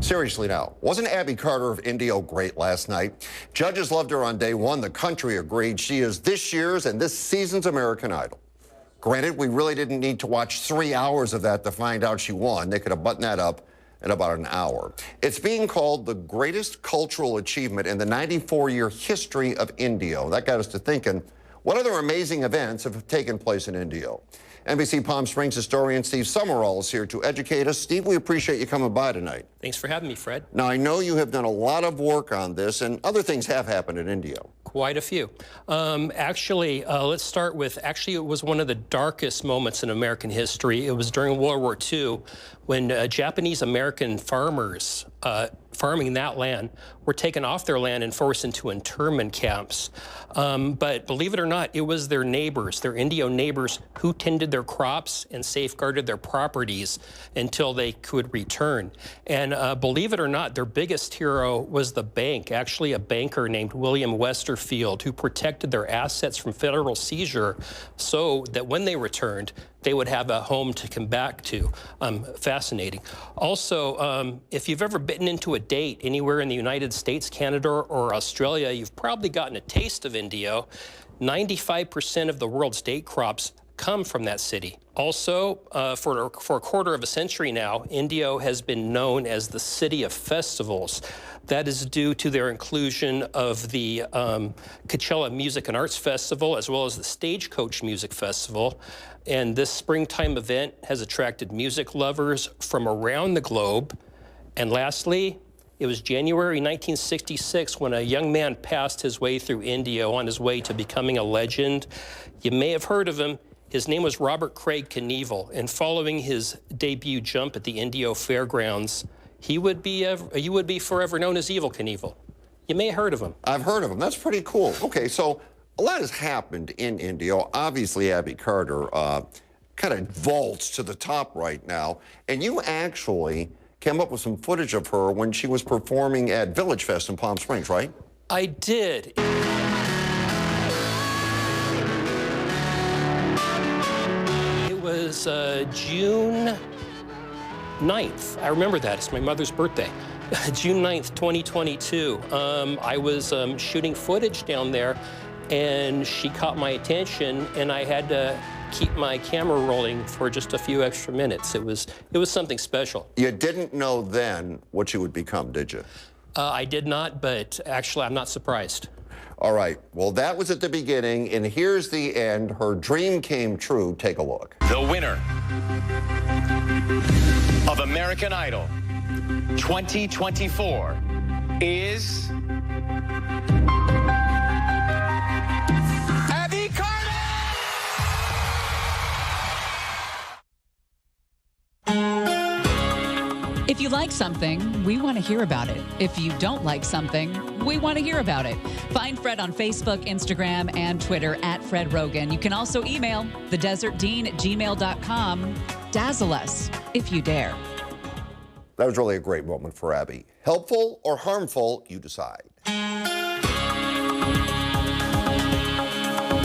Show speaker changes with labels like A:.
A: Seriously now, wasn't Abi Carter of Indio great last night? Judges loved her on day one. The country agreed. She is this year's and this season's American Idol. Granted, we really didn't need to watch 3 hours of that to find out she won. They could have buttoned that up in about an hour. It's being called the greatest cultural achievement in the 94-year history of Indio. That got us to thinking, what other amazing events have taken place in Indio? NBC Palm Springs historian Steve Sumrall is here to educate us. Steve, we appreciate you coming by tonight.
B: Thanks for having me, Fred.
A: Now, I know you have done a lot of work on this, and other things have happened in Indio.
B: Quite a few. Let's start with, it was one of the darkest moments in American history. It was during World War II when Japanese-American farmers farming that land were taken off their land and forced into internment camps. But believe it or not, it was their neighbors, their Indio neighbors, who tended their crops and safeguarded their properties until they could return. And believe it or not, their biggest hero was the bank, actually a banker named William Westerfield, who protected their assets from federal seizure so that when they returned, they would have a home to come back to. Fascinating. Also, if you've ever bitten into a date anywhere in the United States, Canada, or Australia, you've probably gotten a taste of Indio. 95% of the world's date crops come from that city. Also, for a quarter of a century now, Indio has been known as the city of festivals. That is due to their inclusion of the Coachella Music and Arts Festival, as well as the Stagecoach Music Festival. And this springtime event has attracted music lovers from around the globe. And lastly, it was January 1966 when a young man passed his way through Indio on his way to becoming a legend. You may have heard of him. His name was Robert Craig Knievel, and following his debut jump at the Indio Fairgrounds, he would be forever known as Evel Knievel. You may have heard of him.
A: I've heard of him. That's pretty cool. Okay, so a lot has happened in Indio. Obviously, Abi Carter kind of vaults to the top right now, and you actually came up with some footage of her when she was performing at Village Fest in Palm Springs, right?
B: I did. It was June 9th. I remember that. It's my mother's birthday. June 9th, 2022. I was shooting footage down there, and she caught my attention, and I had to keep my camera rolling for just a few extra minutes. It was something special.
A: You didn't know then what you would become, did you?
B: I did not, but actually I'm not surprised.
A: All right, well, that was at the beginning, and here's the end. Her dream came true. Take a look.
C: The winner of American Idol 2024 is Abi Carter!
D: If you like something, we want to hear about it. If you don't like something, we want to hear about it. Find Fred on Facebook, Instagram, and Twitter @Fred Roggin. You can also email thedesertdean@gmail.com. Dazzle us, if you dare.
A: That was really a great moment for Abi. Helpful or harmful, you decide.